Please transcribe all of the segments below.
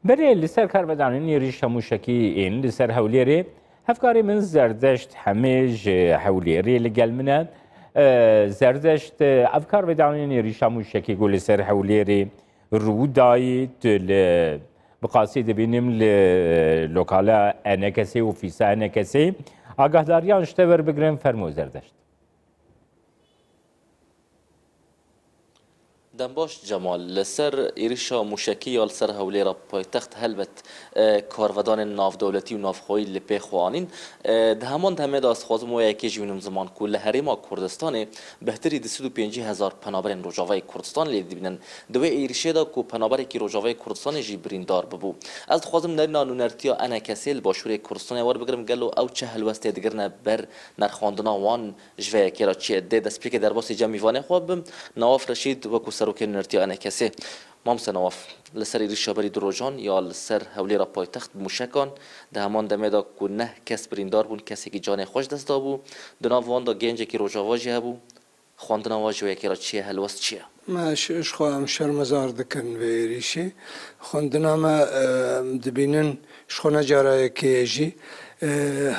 برێ لەسەر کاربەدانانی ێریش هەمووشەکی ئین لەسەر هەولێرێ هەفکاری من زەردەشت هەمێژ هەولێرێ لەگەل منە زەردەشت ئەف کاربەدانانی ێریش هەمووشەکی گۆ لەسەر هەولێرێ ڕوودایت بقاسی دەبینیم لە لۆکالە ئەنەکەسێ و فیسا ئەنەکەسێ ئاگاهداریان شتە وەربگرن فەرموو زەردەشت. دەمباش جەمال لەسەر ئێریشا موشەکی یا لەسەر هەولێرە پایتەخت هەلبەت کارڤدانên navdewletî û navxwayî li pê xwanîn di heman demê de ez dixwazim wayekê jî wînim ziman ku li Herêma Kurdistanê behtirî 250,000 penaberên Rojavayê Kurdistan lê dibînin di wê êrişê de ku penaberekî Rojavayê Kurdistanê jî birîndar bibû. Ez dixwazim nerîna nûnertiya enekesê li başûrê Kurdistanê werbigirim gelo ew çi helwestê digirine ber nerxwandina wan ji vê yekê re çi ye dê destpêkê derbasî cem mîvanê xwe bibim Nawaf Reşîd wekû serokê nûnertiya enekesê. مامسە نەواف لەسەر ئێریشە بەری درۆژان یا لەسەر هەولێرە پایتەخت موشەکان di heman demê de ku neh kes birîndar bûn kesekî canê xweş dest dabû di nav wan de gêncekî rojava jî hebû xwandina wan ji wekê re çi ye helwest çi ye ji xwe em şermezar dikin vê êrişê xwendina me dibînin ji xwe ne carayekê jî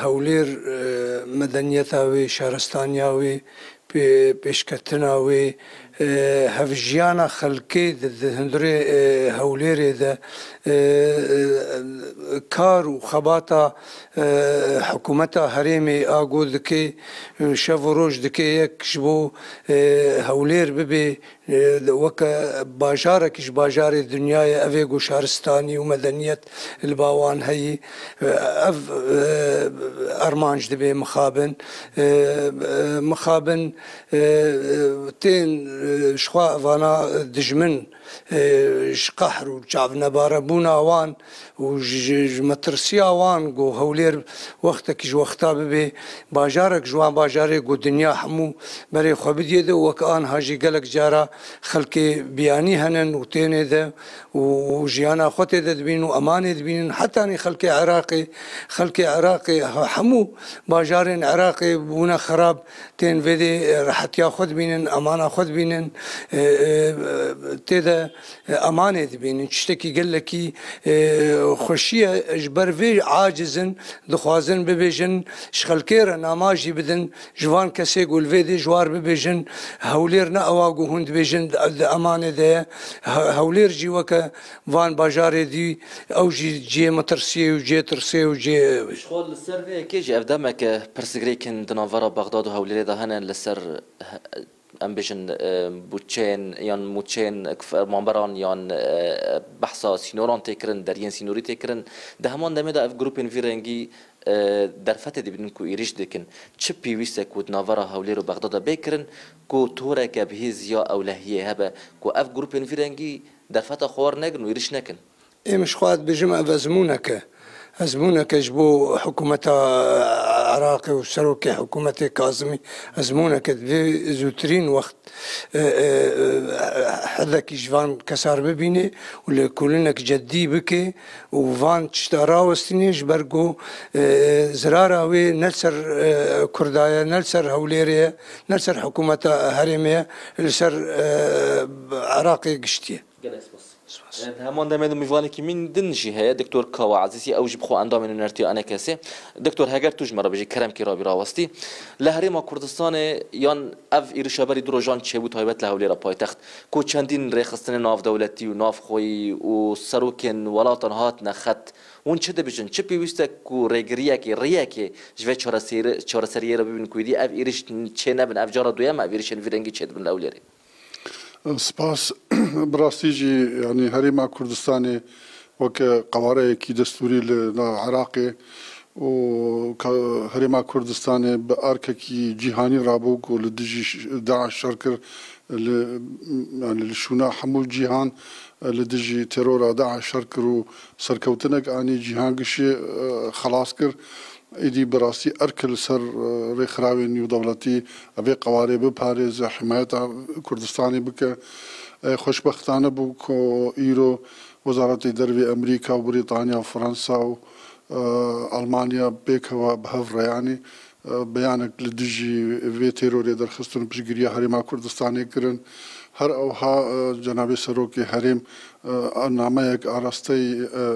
hewlêr medeniyeta wê şaristaniya wê pêşketina wê hevjiyana xelkê di hundirê hewlêrê de kar û xebata hikûmeta herêmê a got dike şev û roj dike yek ji bo hewlêr bibe weke bajarekî ji bajarê dunyayê ev ê got şaristanî û medeniyet li bawan heyî ev ermanc dibe mixabin tên ji xwe evana dijmin ji qehr û çavnebarebûna wan û ji metirsiya wan got hewlêr wextekî ji wexta bibe bajarek ji wan bajarê got dinya hemû berê xwe bidîye de wek aniha jî gelek cara xelkê biyanî henin û tênê de û jiyana xwe tê de dibînin û emanê dibînin hetanî xelkê Iraqê hemû bajarên Iraqê bûne xerab tên vê dê rehetiya xwe dibînin emana xwe dibînin tê de emanê dibînin tiştekî gelekî xweşiye ji ber vê acizin dixwazin bibêjin ji xelkê re nama jî bidin ji van kesê ku li vê dê ji war bibêjin hewlêr ne ewa ku hûn dibêjin di emanê de ye hewlêr jî weke van bajarê dî ew jî ciyê metirsiyê û ciyê tirsê û ciyê li ser vê yekê jî ev demeke pirsgirêkin di navbera Bexdad û Hewlêrê de hene li ser em bêjin bûçeyên yan mûçeyên fermanberan yan behsa sînoran têkirin deriyên sînorî têkirin di heman demê de ev grupên vî rengî derfetê dibînin ku êriş dikin çi pêwîst e ku di navbera Hewlêr û Bexdad de bêkirin ku toreke bihêz ya ewlehiyê hebe ku ev grupên vî rengî derfeta xwe war nekin û êriş nekin êm ji xwe dibêjim ev ezmûneke ezmûneke ji bo hikûmeta Iraqê û serokê hikûmetê Kazimî ezmûneke divê zûtirîn wext hedekî ji van kesar bibîne û lêkolînek ceddî bike û van tişta rawestîne ji ber got zirara wê ne li ser Kurda ye ne li ser Hewlêrê ye ne li ser hikûmeta Herêmê ye li ser Iraqê giştiye همان دمێ میوانێکی من دن jî heye Diktor Kawa Ezîzî ew jî bi xwe endamên nûnertiya enekesê Diktor heger tu ji me re bijî keremkê rabî rawestî li Herêma Kurdistanê yan ev êrişeberî du rojan çêbû taybet li Hewlêra paytext ku çendîn rêxistinê navdewletî û navxwayî û serokên welatan hatine xet hûn çi dibêjin çi pêwîst e ku rêgiriyekê rêyekê ji vê çareseriyê re bibînin ku êdî ev êriş çê nebin ev cara duyem ev êrişên vî rengî çê dibin li Hewlêrê سپاس براستی جی یعنی هریما کردستانی وکه قواره کی دستوری ل عراقی و هریما کردستانی به ارکه کی جهانی رابو کو لدجی داعش شرکر یعنی لشونا حمو جهان لدجی ترور داعش شرکر و سرکوتنک آنی جهان گشی خلاص کر ایدی براستی ارکل سر ریخراوی نیو دولتی اوی قواره بپارێز حمایت کردستانی بکه خوشبختانه بو که ایرو وزارت دروی امریکا و بریتانیا و فرانسا و المانیا بکه و بهف ریانی بیانک لدجی وی تیروری درخستون پشگیری هریما کردستانی کرن هر اوها جناب سروکی هریم نامه یک آراسته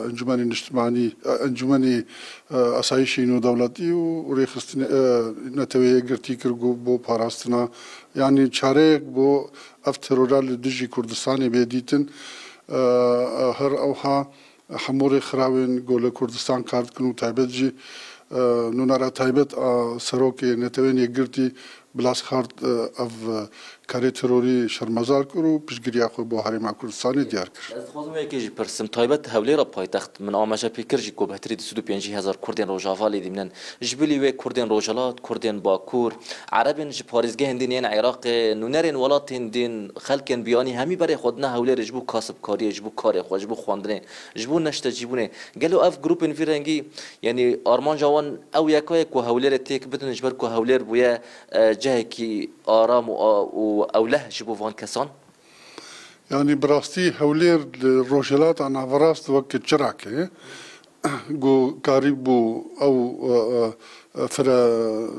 انجمن اجتماعی انجمن اسایشی نو دولتی و ریخستن نتوی گرتی کرگو بو پاراستنا یعنی چاره بو افترورال دجی کردستانی بیدیتن هر اوها حمور خراوین گول کردستان کارد کنو تایبت جی نونارا تایبت سروکی نتوین یگرتی بلاس خارد اف کاری تروری شرمزار کرو پیشگیری خو با هریما کردستانی دیار کرد. از خوازم یکی پرسم تایبت هولی را پایتخت من آماجه پیکر جی کو بهتری 250,000 کردین روجاوالی دیمنن جبلی و کردین روجالات کردین باکور عربین ج پاریزگه هندین عراق نونرین ولات هندین خلکن بیانی همی برای خودنا هولی رجبو کاسب کاری جبو کار خو جبو خواندنه جبو نشته جبونه گلو اف گروپ انفیرنگی یعنی آرمان جوان او یکای کو هولی تیک بدون جبر کو هولی بویا جای کی آرام و اوله جبو وان کسان يعني براستي هولير الروجلات أنا براست وقت شراكة جو قريبو أو فرا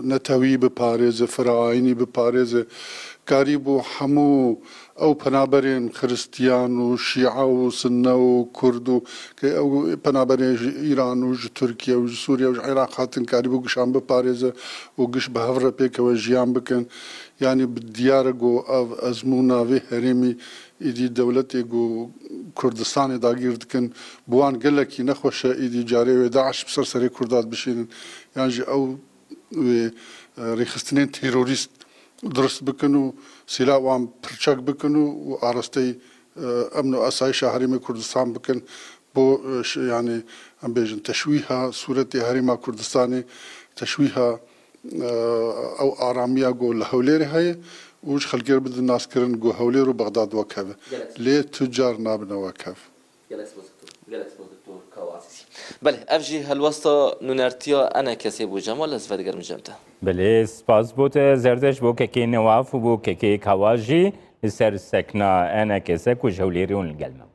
نتوي بباريز فرا عيني بباريز قريبو حمو أو بنابرين خريستيان وشيعة وسنة وكردو أو بنابرين إيران وج تركيا وج سوريا وج العراق خاطن قريبو قشام بباريز وقش بهفرة بيك وجيان بكن يعني بالديار جو أزمونا في هرمي إيدي دولتي جو كردستان داغير دكن بوان قال لك نخوش إيدي جاري وداعش بسرسري كردات بشين يعني أو ريخستنين تيروريست درست بكنوا سلاح وام برشاك بكنوا وعرستي أمن أسايش هرمي كردستان بكن بو يعني أم بيجن تشويها صورة هرمي كردستاني تشويها أو آرامية جو لهوليري هاي وش خلقير بد الناس كرن جو هولير وبغداد وكهف ليه تجار نابنا وكهف بله افجي هالوسطى نونرتيا انا كسي بو جمال اسفدگر مجمته بله سپاس بوت زردش بو که نواف و بو که کواجی سر سکنا انا کسه کو جولیرون الگلمه